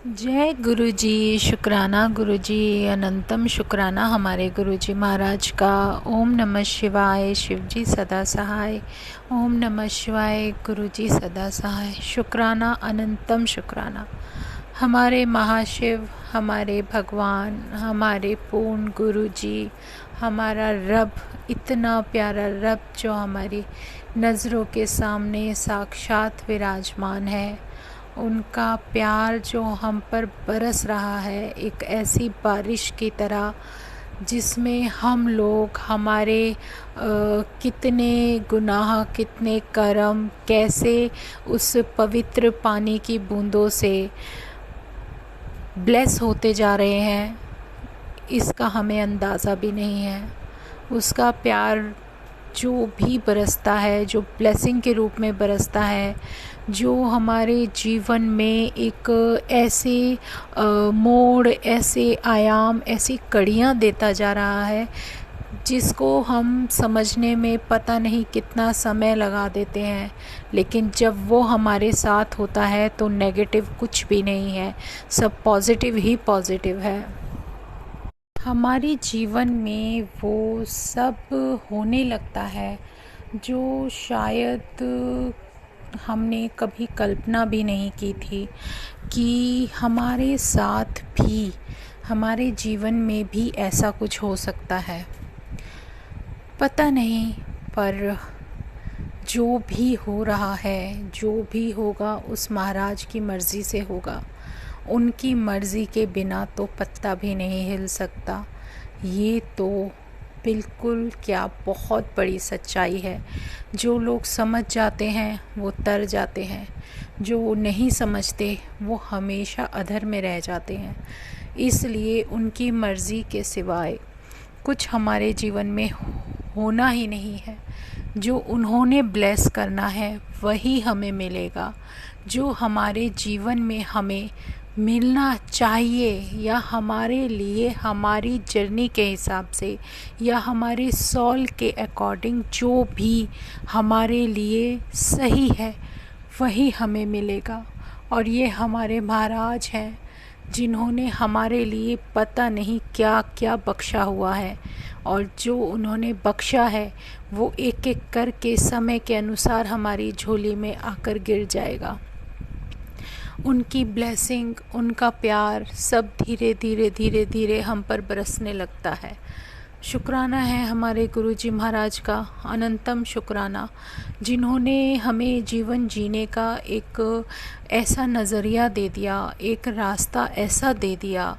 जय गुरु जी। शुक्राना गुरु जी, अनंतम शुक्राना हमारे गुरु जी महाराज का। ओम नमः शिवाय, शिव जी सदा सहाय। ओम नमः शिवाय, गुरु जी सदा सहाय। शुक्राना, अनंतम शुक्राना हमारे महाशिव, हमारे भगवान, हमारे पूर्ण गुरु जी, हमारा रब, इतना प्यारा रब जो हमारी नज़रों के सामने साक्षात विराजमान है। उनका प्यार जो हम पर बरस रहा है एक ऐसी बारिश की तरह, जिसमें हम लोग हमारे कितने गुनाह, कितने कर्म कैसे उस पवित्र पानी की बूंदों से ब्लेस होते जा रहे हैं, इसका हमें अंदाज़ा भी नहीं है। उसका प्यार जो भी बरसता है, जो ब्लेसिंग के रूप में बरसता है, जो हमारे जीवन में एक ऐसे मोड़, ऐसे आयाम, ऐसी कड़ियाँ देता जा रहा है जिसको हम समझने में पता नहीं कितना समय लगा देते हैं। लेकिन जब वो हमारे साथ होता है तो नेगेटिव कुछ भी नहीं है, सब पॉजिटिव ही पॉजिटिव है। हमारे जीवन में वो सब होने लगता है जो शायद हमने कभी कल्पना भी नहीं की थी कि हमारे साथ भी, हमारे जीवन में भी ऐसा कुछ हो सकता है। पता नहीं, पर जो भी हो रहा है, जो भी होगा उस महाराज की मर्ज़ी से होगा। उनकी मर्ज़ी के बिना तो पत्ता भी नहीं हिल सकता। ये तो बिल्कुल क्या बहुत बड़ी सच्चाई है। जो लोग समझ जाते हैं वो तर जाते हैं, जो नहीं समझते वो हमेशा अधर में रह जाते हैं। इसलिए उनकी मर्ज़ी के सिवाय कुछ हमारे जीवन में होना ही नहीं है। जो उन्होंने ब्लेस करना है वही हमें मिलेगा। जो हमारे जीवन में हमें मिलना चाहिए, या हमारे लिए, हमारी जर्नी के हिसाब से, या हमारे सोल के अकॉर्डिंग जो भी हमारे लिए सही है वही हमें मिलेगा। और ये हमारे महाराज हैं जिन्होंने हमारे लिए पता नहीं क्या क्या बख्शा हुआ है, और जो उन्होंने बख्शा है वो एक एक करके समय के अनुसार हमारी झोली में आकर गिर जाएगा। उनकी ब्लेसिंग, उनका प्यार सब धीरे धीरे धीरे धीरे हम पर बरसने लगता है। शुक्राना है हमारे गुरुजी महाराज का, अनंतम शुक्राना, जिन्होंने हमें जीवन जीने का एक ऐसा नज़रिया दे दिया, एक रास्ता ऐसा दे दिया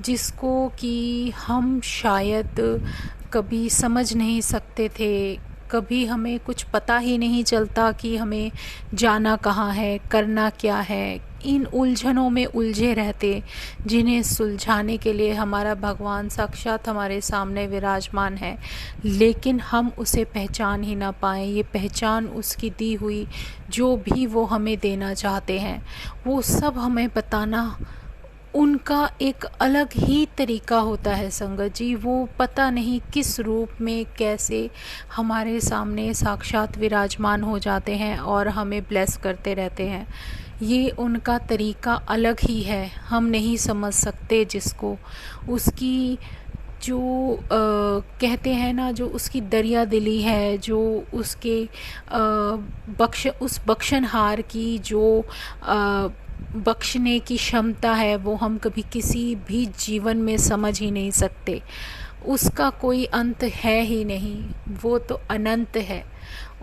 जिसको कि हम शायद कभी समझ नहीं सकते थे। कभी हमें कुछ पता ही नहीं चलता कि हमें जाना कहाँ है, करना क्या है। इन उलझनों में उलझे रहते, जिन्हें सुलझाने के लिए हमारा भगवान साक्षात हमारे सामने विराजमान है, लेकिन हम उसे पहचान ही ना पाएँ। ये पहचान उसकी दी हुई जो भी वो हमें देना चाहते हैं, वो सब हमें बताना उनका एक अलग ही तरीका होता है संगत जी। वो पता नहीं किस रूप में कैसे हमारे सामने साक्षात विराजमान हो जाते हैं और हमें ब्लेस करते रहते हैं। ये उनका तरीका अलग ही है, हम नहीं समझ सकते जिसको। उसकी जो कहते हैं ना, जो उसकी दरिया दिली है, जो उसके उस बख्शनहार की जो बख्शने की क्षमता है, वो हम कभी किसी भी जीवन में समझ ही नहीं सकते। उसका कोई अंत है ही नहीं, वो तो अनंत है।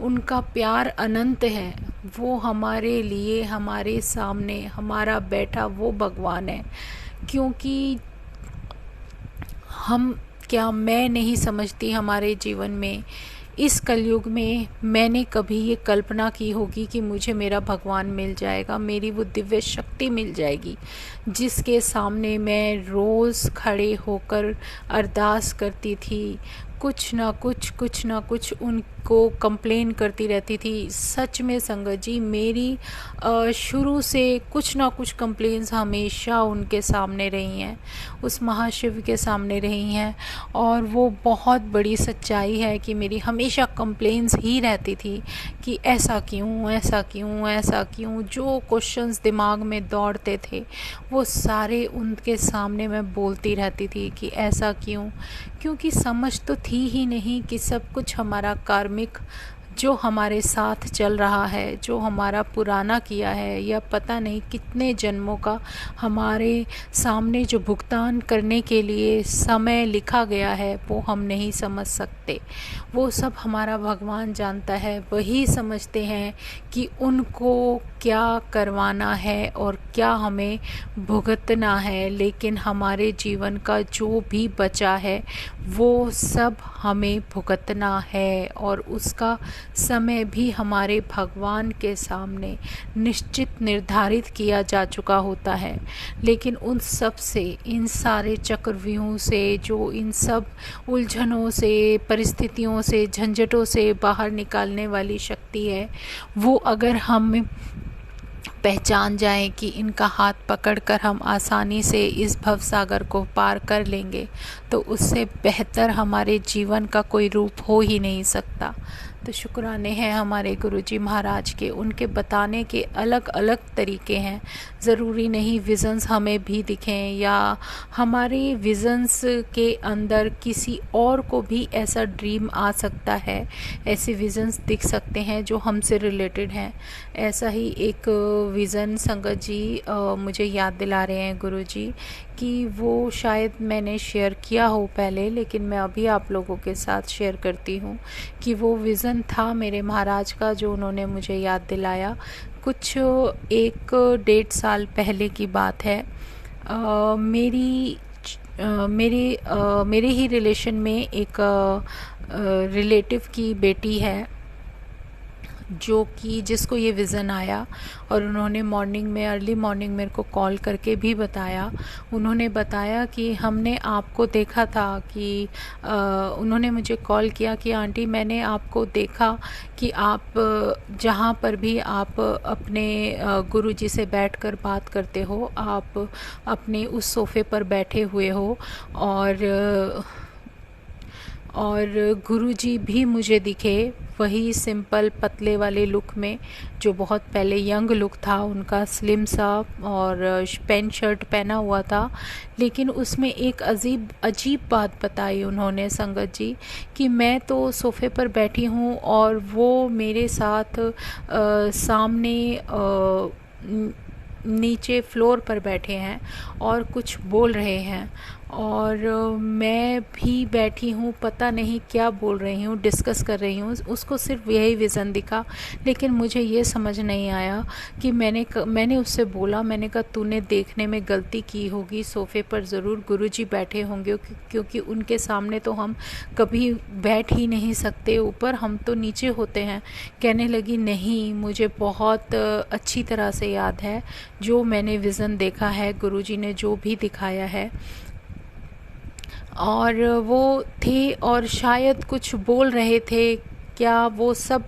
उनका प्यार अनंत है। वो हमारे लिए, हमारे सामने हमारा बैठा वो भगवान है। क्योंकि हम क्या, मैं नहीं समझती हमारे जीवन में, इस कलयुग में मैंने कभी ये कल्पना की होगी कि मुझे मेरा भगवान मिल जाएगा, मेरी वो दिव्य शक्ति मिल जाएगी जिसके सामने मैं रोज़ खड़े होकर अरदास करती थी, कुछ ना कुछ उनको कंप्लेन करती रहती थी। सच में संगत जी, मेरी शुरू से कुछ ना कुछ कंप्लेंट्स हमेशा उनके सामने रही हैं, उस महाशिव के सामने रही हैं। और वो बहुत बड़ी सच्चाई है कि मेरी हमेशा कंप्लेंट्स ही रहती थी कि ऐसा क्यों, ऐसा क्यों, ऐसा क्यों। जो क्वेश्चंस दिमाग में दौड़ते थे वो सारे उनके सामने मैं बोलती रहती थी कि ऐसा क्यों। क्योंकि समझ तो थी ही नहीं कि सब कुछ हमारा कार्मिक जो हमारे साथ चल रहा है, जो हमारा पुराना किया है, या पता नहीं कितने जन्मों का हमारे सामने जो भुगतान करने के लिए समय लिखा गया है, वो हम नहीं समझ सकते। वो सब हमारा भगवान जानता है। वही समझते हैं कि उनको क्या करवाना है और क्या हमें भुगतना है। लेकिन हमारे जीवन का जो भी बचा है वो सब हमें भुगतना है, और उसका समय भी हमारे भगवान के सामने निश्चित निर्धारित किया जा चुका होता है। लेकिन उन सब से, इन सारे चक्रव्यूहों से, जो इन सब उलझनों से, परिस्थितियों से, झंझटों से बाहर निकालने वाली शक्ति है, वो अगर हम पहचान जाएं कि इनका हाथ पकड़कर हम आसानी से इस भवसागर को पार कर लेंगे, तो उससे बेहतर हमारे जीवन का कोई रूप हो ही नहीं सकता। तो शुक्राने हैं हमारे गुरुजी महाराज के। उनके बताने के अलग अलग तरीके हैं। ज़रूरी नहीं विज़न्स हमें भी दिखें, या हमारे विज़न्स के अंदर किसी और को भी ऐसा ड्रीम आ सकता है, ऐसे विज़न्स दिख सकते हैं जो हमसे रिलेटेड हैं। ऐसा ही एक विज़न संगत जी मुझे याद दिला रहे हैं गुरुजी, कि वो शायद मैंने शेयर किया हो पहले, लेकिन मैं अभी आप लोगों के साथ शेयर करती हूँ कि वो विज़न था मेरे महाराज का, जो उन्होंने मुझे याद दिलाया। कुछ 1-1.5 साल पहले की बात है। मेरे ही रिलेशन में एक रिलेटिव की बेटी है, जो कि जिसको ये विज़न आया, और उन्होंने मॉर्निंग में, अर्ली मॉर्निंग मेरे को कॉल करके भी बताया। उन्होंने बताया कि हमने आपको देखा था, कि उन्होंने मुझे कॉल किया कि आंटी मैंने आपको देखा कि आप जहाँ पर भी आप अपने गुरुजी से बैठकर बात करते हो, आप अपने उस सोफ़े पर बैठे हुए हो, और गुरुजी भी मुझे दिखे, वही सिंपल पतले वाले लुक में, जो बहुत पहले यंग लुक था उनका, स्लिम सा, और पैंट शर्ट पहना हुआ था। लेकिन उसमें एक अजीब बात बताई उन्होंने संगत जी, कि मैं तो सोफ़े पर बैठी हूँ और वो मेरे साथ सामने नीचे फ्लोर पर बैठे हैं और कुछ बोल रहे हैं, और मैं भी बैठी हूँ, पता नहीं क्या बोल रही हूँ, डिस्कस कर रही हूँ। उसको सिर्फ यही विज़न दिखा। लेकिन मुझे ये समझ नहीं आया कि मैंने उससे बोला, मैंने कहा तूने देखने में गलती की होगी, सोफ़े पर ज़रूर गुरुजी बैठे होंगे, क्योंकि उनके सामने तो हम कभी बैठ ही नहीं सकते, ऊपर हम तो नीचे होते हैं। कहने लगी नहीं, मुझे बहुत अच्छी तरह से याद है जो मैंने विज़न देखा है, गुरुजी ने जो भी दिखाया है। और वो थे और शायद कुछ बोल रहे थे, क्या वो सब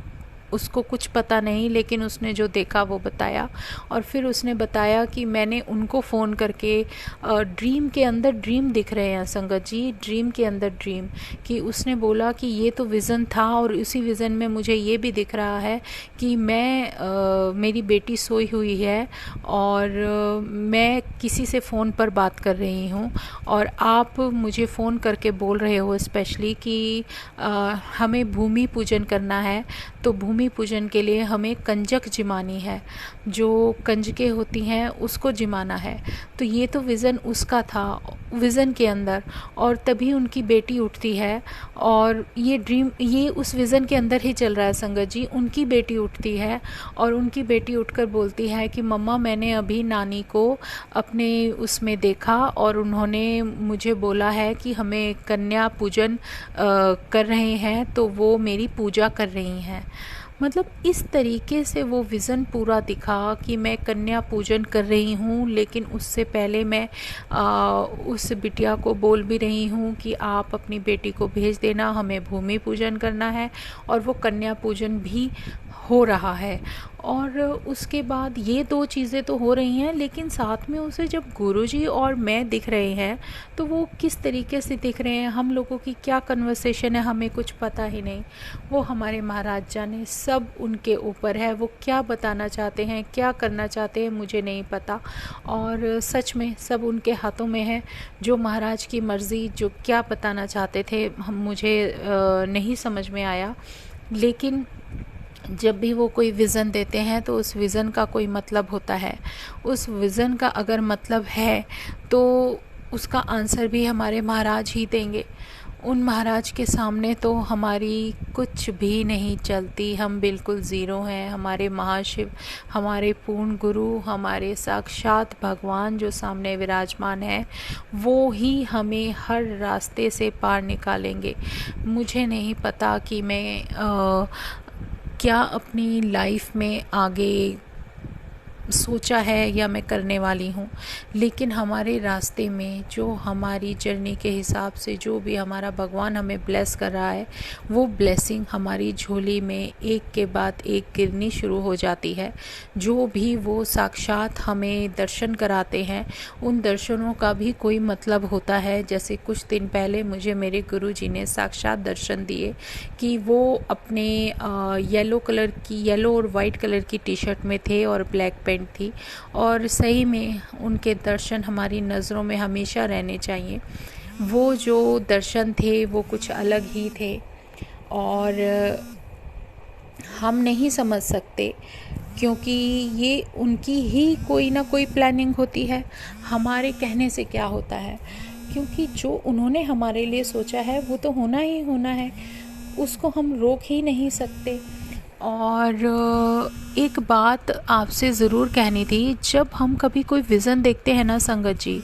उसको कुछ पता नहीं, लेकिन उसने जो देखा वो बताया। और फिर उसने बताया कि मैंने उनको फ़ोन करके ड्रीम के अंदर ड्रीम दिख रहे हैं संगत जी, ड्रीम के अंदर ड्रीम, कि उसने बोला कि ये तो विज़न था, और उसी विज़न में मुझे ये भी दिख रहा है कि मेरी बेटी सोई हुई है और मैं किसी से फ़ोन पर बात कर रही हूँ, और आप मुझे फ़ोन करके बोल रहे हो स्पेशली कि हमें भूमि पूजन करना है। तो भूमि पूजन के लिए हमें कंजक जिमानी है, जो कंजकें होती हैं उसको जिमाना है। तो ये तो विज़न उसका था, विज़न के अंदर। और तभी उनकी बेटी उठती है, और ये ड्रीम ये उस विज़न के अंदर ही चल रहा है संगत जी। उनकी बेटी उठती है, और उनकी बेटी उठकर बोलती है कि मम्मा मैंने अभी नानी को अपने उसमें देखा, और उन्होंने मुझे बोला है कि हमें कन्या पूजन कर रहे हैं, तो वो मेरी पूजा कर रही हैं। मतलब इस तरीके से वो विज़न पूरा दिखा कि मैं कन्या पूजन कर रही हूँ, लेकिन उससे पहले मैं उस बिटिया को बोल भी रही हूँ कि आप अपनी बेटी को भेज देना, हमें भूमि पूजन करना है, और वो कन्या पूजन भी हो रहा है। और उसके बाद ये 2 चीज़ें तो हो रही हैं, लेकिन साथ में उसे जब गुरुजी और मैं दिख रहे हैं तो वो किस तरीके से दिख रहे हैं, हम लोगों की क्या कन्वर्सेशन है हमें कुछ पता ही नहीं। वो हमारे महाराज जाने, सब उनके ऊपर है, वो क्या बताना चाहते हैं, क्या करना चाहते हैं मुझे नहीं पता। और सच में सब उनके हाथों में है। जो महाराज की मर्ज़ी, जो क्या बताना चाहते थे मुझे नहीं समझ में आया। लेकिन जब भी वो कोई विज़न देते हैं तो उस विज़न का कोई मतलब होता है। उस विज़न का अगर मतलब है तो उसका आंसर भी हमारे महाराज ही देंगे। उन महाराज के सामने तो हमारी कुछ भी नहीं चलती, हम बिल्कुल ज़ीरो हैं। हमारे महाशिव, हमारे पूर्ण गुरु, हमारे साक्षात भगवान जो सामने विराजमान है, वो ही हमें हर रास्ते से पार निकालेंगे। मुझे नहीं पता कि मैं क्या अपनी लाइफ में आगे सोचा है या मैं करने वाली हूँ, लेकिन हमारे रास्ते में जो हमारी जर्नी के हिसाब से जो भी हमारा भगवान हमें ब्लेस कर रहा है, वो ब्लेसिंग हमारी झोली में एक के बाद एक गिरनी शुरू हो जाती है। जो भी वो साक्षात हमें दर्शन कराते हैं, उन दर्शनों का भी कोई मतलब होता है। जैसे कुछ दिन पहले मुझे मेरे गुरुजी ने साक्षात दर्शन दिए कि वो अपने येलो और वाइट कलर की टी शर्ट में थे और ब्लैक पेंट थी, और सही में उनके दर्शन हमारी नज़रों में हमेशा रहने चाहिए। वो जो दर्शन थे वो कुछ अलग ही थे, और हम नहीं समझ सकते, क्योंकि ये उनकी ही कोई ना कोई प्लानिंग होती है। हमारे कहने से क्या होता है, क्योंकि जो उन्होंने हमारे लिए सोचा है वो तो होना ही होना है, उसको हम रोक ही नहीं सकते। और एक बात आपसे ज़रूर कहनी थी, जब हम कभी कोई विज़न देखते हैं ना संगत जी,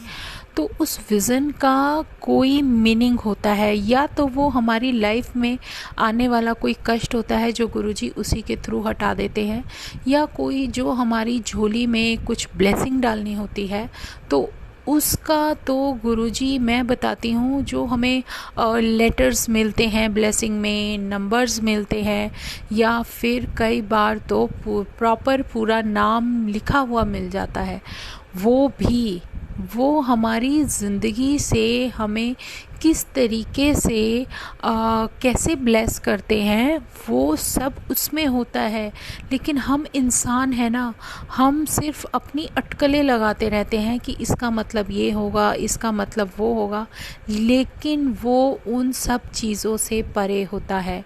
तो उस विज़न का कोई मीनिंग होता है, या तो वो हमारी लाइफ में आने वाला कोई कष्ट होता है जो गुरुजी उसी के थ्रू हटा देते हैं, या कोई जो हमारी झोली में कुछ ब्लेसिंग डालनी होती है, तो उसका तो गुरुजी मैं बताती हूँ, जो हमें लेटर्स मिलते हैं ब्लेसिंग में, नंबर्स मिलते हैं, या फिर कई बार तो प्रॉपर पूरा नाम लिखा हुआ मिल जाता है, वो हमारी ज़िंदगी से हमें किस तरीके से कैसे ब्लेस करते हैं, वो सब उसमें होता है। लेकिन हम इंसान हैं ना, हम सिर्फ अपनी अटकलें लगाते रहते हैं कि इसका मतलब ये होगा, इसका मतलब वो होगा, लेकिन वो उन सब चीज़ों से परे होता है।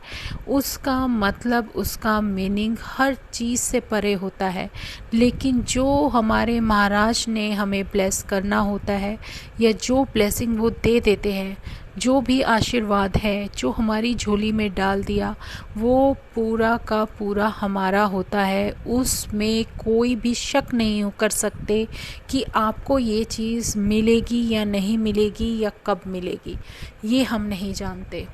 उसका मतलब, उसका मीनिंग हर चीज़ से परे होता है। लेकिन जो हमारे महाराज ने हमें ब्लेस करना होता है, या जो ब्लेसिंग वो दे देते हैं, जो भी आशीर्वाद है जो हमारी झोली में डाल दिया, वो पूरा का पूरा हमारा होता है। उसमें कोई भी शक नहीं कर सकते कि आपको ये चीज़ मिलेगी या नहीं मिलेगी, या कब मिलेगी, ये हम नहीं जानते।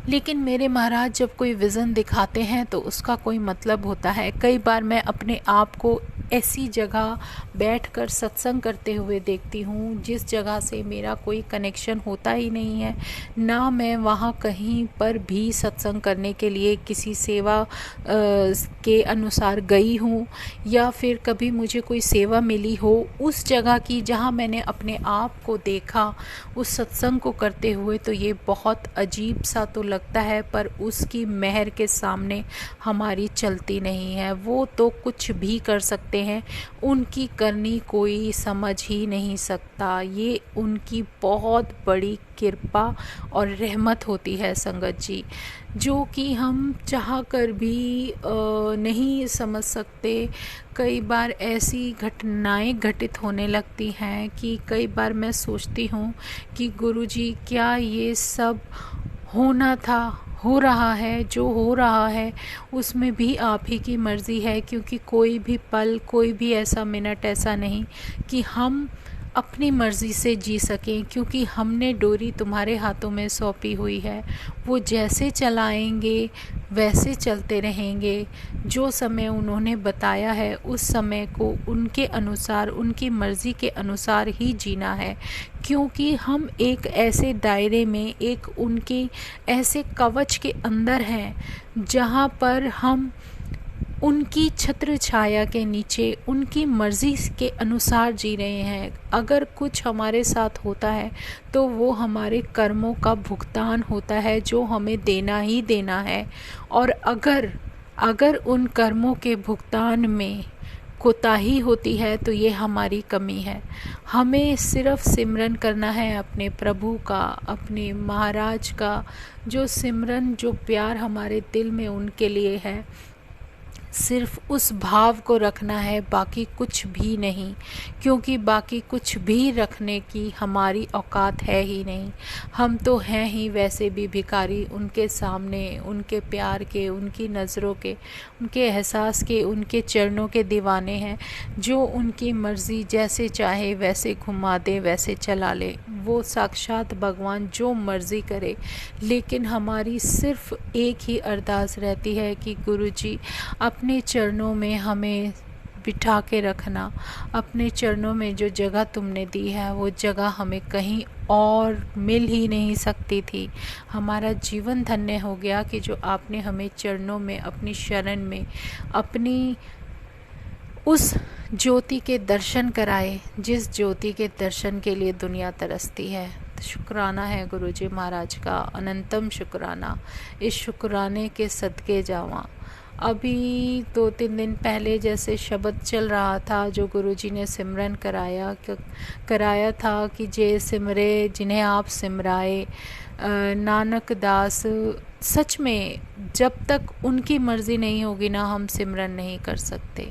लेकिन मेरे महाराज जब कोई विज़न दिखाते हैं तो उसका कोई मतलब होता है। कई बार मैं अपने आप को ऐसी जगह बैठकर सत्संग करते हुए देखती हूँ जिस जगह से मेरा कोई कनेक्शन होता ही नहीं है, ना मैं वहाँ कहीं पर भी सत्संग करने के लिए किसी सेवा के अनुसार गई हूँ, या फिर कभी मुझे कोई सेवा मिली हो उस जगह की जहाँ मैंने अपने आप को देखा उस सत्संग को करते हुए। तो ये बहुत अजीब सा तो लगता है, पर उसकी मेहर के सामने हमारी चलती नहीं है। वो तो कुछ भी कर सकते हैं, उनकी करनी कोई समझ ही नहीं सकता। ये उनकी बहुत बड़ी कृपा और रहमत होती है संगत जी, जो कि हम चाह कर भी नहीं समझ सकते। कई बार ऐसी घटनाएं घटित होने लगती हैं कि कई बार मैं सोचती हूँ कि गुरुजी क्या ये सब होना था, हो रहा है, जो हो रहा है उसमें भी आप ही की मर्ज़ी है, क्योंकि कोई भी पल, कोई भी ऐसा मिनट ऐसा नहीं कि हम अपनी मर्ज़ी से जी सकें, क्योंकि हमने डोरी तुम्हारे हाथों में सौंपी हुई है। वो जैसे चलाएंगे वैसे चलते रहेंगे। जो समय उन्होंने बताया है उस समय को उनके अनुसार, उनकी मर्ज़ी के अनुसार ही जीना है, क्योंकि हम एक ऐसे दायरे में, एक उनके ऐसे कवच के अंदर हैं जहाँ पर हम उनकी छत्र छाया के नीचे उनकी मर्ज़ी के अनुसार जी रहे हैं। अगर कुछ हमारे साथ होता है तो वो हमारे कर्मों का भुगतान होता है, जो हमें देना ही देना है। और अगर उन कर्मों के भुगतान में कोताही होती है तो ये हमारी कमी है। हमें सिर्फ सिमरन करना है अपने प्रभु का, अपने महाराज का। जो सिमरन, जो प्यार हमारे दिल में उनके लिए है, सिर्फ उस भाव को रखना है, बाकी कुछ भी नहीं, क्योंकि बाकी कुछ भी रखने की हमारी औकात है ही नहीं। हम तो हैं ही वैसे भी भिखारी उनके सामने, उनके प्यार के, उनकी नज़रों के, उनके एहसास के, उनके चरणों के दीवाने हैं। जो उनकी मर्ज़ी जैसे चाहे वैसे घुमा दे, वैसे चला ले। वो साक्षात भगवान जो मर्ज़ी करे। लेकिन हमारी सिर्फ एक ही अरदास रहती है कि गुरुजी अपने चरणों में हमें बिठा के रखना। अपने चरणों में जो जगह तुमने दी है वो जगह हमें कहीं और मिल ही नहीं सकती थी। हमारा जीवन धन्य हो गया कि जो आपने हमें चरणों में, अपनी शरण में, अपनी उस ज्योति के दर्शन कराए, जिस ज्योति के दर्शन के लिए दुनिया तरसती है। तो शुक्राना है गुरुजी महाराज का, अनंतम शुक्राना। इस शुक्राने के सदके जावा। अभी 2-3 दिन पहले जैसे शब्द चल रहा था, जो गुरुजी ने सिमरन कराया था कि जे सिमरे जिन्हें आप सिमराए। नानक दास, सच में जब तक उनकी मर्ज़ी नहीं होगी ना, हम सिमरन नहीं कर सकते।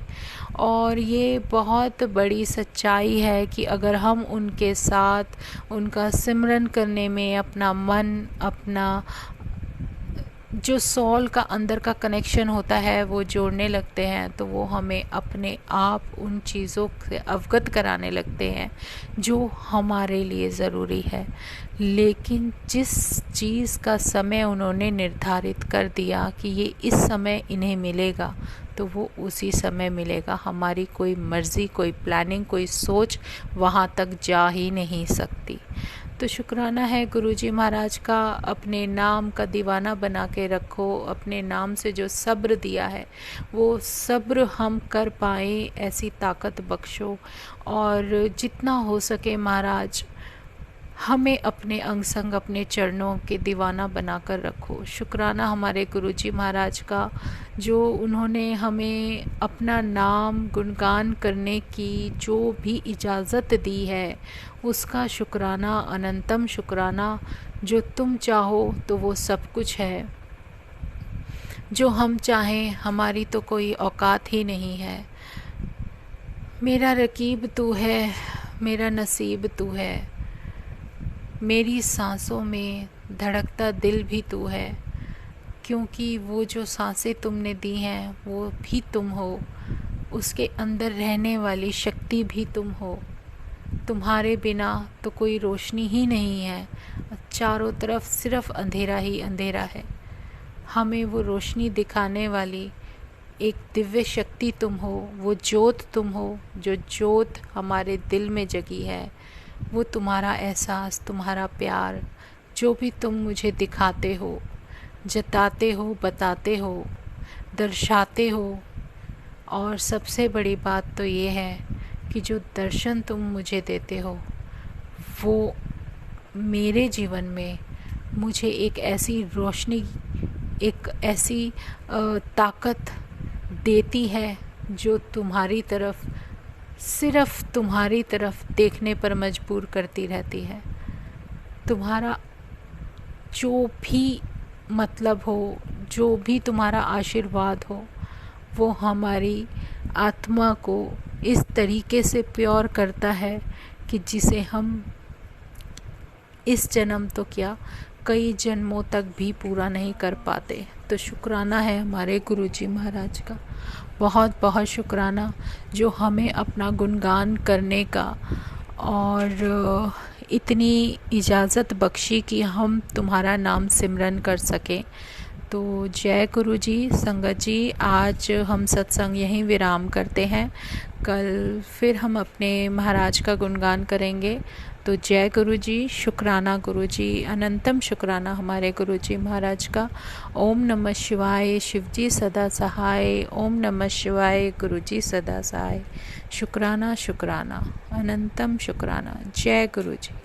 और ये बहुत बड़ी सच्चाई है कि अगर हम उनके साथ, उनका सिमरन करने में अपना मन, अपना जो सोल का अंदर का कनेक्शन होता है वो जोड़ने लगते हैं, तो वो हमें अपने आप उन चीज़ों से अवगत कराने लगते हैं जो हमारे लिए ज़रूरी है। लेकिन जिस चीज़ का समय उन्होंने निर्धारित कर दिया कि ये इस समय इन्हें मिलेगा, तो वो उसी समय मिलेगा। हमारी कोई मर्ज़ी, कोई प्लानिंग, कोई सोच वहाँ तक जा ही नहीं सकती। तो शुक्राना है गुरुजी महाराज का। अपने नाम का दीवाना बना के रखो। अपने नाम से जो सब्र दिया है वो सब्र हम कर पाए, ऐसी ताकत बख्शो। और जितना हो सके महाराज, हमें अपने अंग संग अपने चरणों के दीवाना बनाकर रखो। शुक्राना हमारे गुरुजी महाराज का, जो उन्होंने हमें अपना नाम गुणगान करने की जो भी इजाज़त दी है, उसका शुक्राना, अनंतम शुक्राना। जो तुम चाहो तो वो सब कुछ है, जो हम चाहें हमारी तो कोई औकात ही नहीं है। मेरा रकीब तू है, मेरा नसीब तू है, मेरी सांसों में धड़कता दिल भी तू है, क्योंकि वो जो सांसें तुमने दी हैं वो भी तुम हो, उसके अंदर रहने वाली शक्ति भी तुम हो। तुम्हारे बिना तो कोई रोशनी ही नहीं है, चारों तरफ सिर्फ अंधेरा ही अंधेरा है। हमें वो रोशनी दिखाने वाली एक दिव्य शक्ति तुम हो, वो ज्योत तुम हो, जो ज्योत हमारे दिल में जगी है। वो तुम्हारा एहसास, तुम्हारा प्यार, जो भी तुम मुझे दिखाते हो, जताते हो, बताते हो, दर्शाते हो। और सबसे बड़ी बात तो ये है कि जो दर्शन तुम मुझे देते हो वो मेरे जीवन में मुझे एक ऐसी रोशनी, एक ऐसी ताकत देती है जो तुम्हारी तरफ, सिर्फ तुम्हारी तरफ देखने पर मजबूर करती रहती है। तुम्हारा जो भी मतलब हो, जो भी तुम्हारा आशीर्वाद हो, वो हमारी आत्मा को इस तरीके से प्योर करता है कि जिसे हम इस जन्म तो क्या, कई जन्मों तक भी पूरा नहीं कर पाते। तो शुक्राना है हमारे गुरुजी महाराज का, बहुत बहुत शुक्राना, जो हमें अपना गुणगान करने का और इतनी इजाज़त बख्शी कि हम तुम्हारा नाम सिमरन कर सकें। तो जय गुरु जी। संगत जी, आज हम सत्संग यहीं विराम करते हैं। कल फिर हम अपने महाराज का गुणगान करेंगे। तो जय गुरु जी, शुक्राना गुरु जी, अनंतम शुक्राना हमारे गुरु जी महाराज का। ओम नमः शिवाय, शिव जी सदा सहाय। ओम नमः शिवाय, गुरु जी सदा सहाय। शुक्राना शुक्राना, अनंतम शुक्राना। जय गुरु जी।